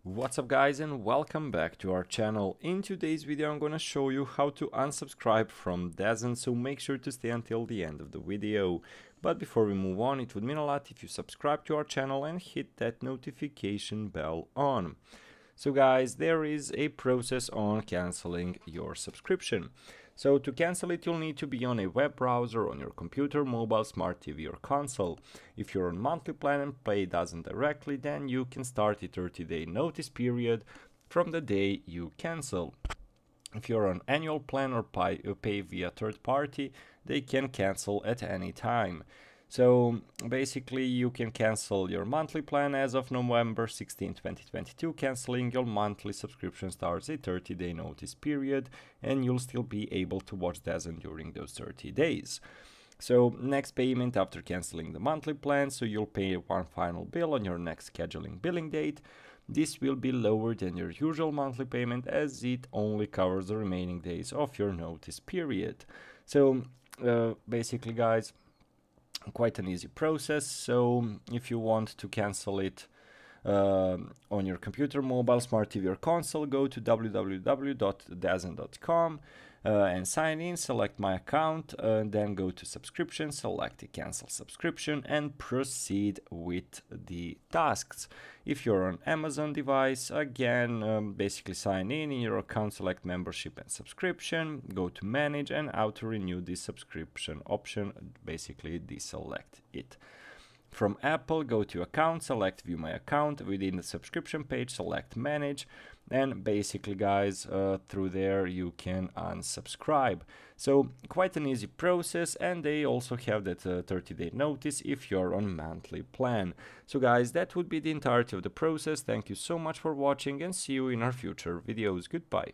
What's up guys, and welcome back to our channel. In today's video I'm gonna show you how to unsubscribe from DAZN, so make sure to stay until the end of the video. But before we move on, it would mean a lot if you subscribe to our channel and hit that notification bell on. So guys, there is a process on canceling your subscription. So to cancel it, you'll need to be on a web browser, on your computer, mobile, smart TV or console. If you're on monthly plan and pay DAZN directly, then you can start a 30-day notice period from the day you cancel. If you're on annual plan or pay via third party, they can cancel at any time. So basically you can cancel your monthly plan as of November 16, 2022. Canceling your monthly subscription starts a 30-day notice period, and you'll still be able to watch DAZN during those 30 days. So next payment after canceling the monthly plan, so you'll pay one final bill on your next scheduling billing date. This will be lower than your usual monthly payment as it only covers the remaining days of your notice period. So basically guys, quite an easy process. So if you want to cancel it on your computer, mobile, smart TV or console, go to www.dazn.com and sign in, select my account, then go to subscription, select the cancel subscription and proceed with the tasks. If you're on Amazon device, again, basically sign in your account, select membership and subscription, go to manage and auto renew the subscription option, basically deselect it. From Apple, go to account, select view my account, within the subscription page select manage, and basically guys, through there you can unsubscribe. So quite an easy process, and they also have that 30-day notice if you're on monthly plan. So guys, that would be the entirety of the process. Thank you so much for watching and see you in our future videos. Goodbye.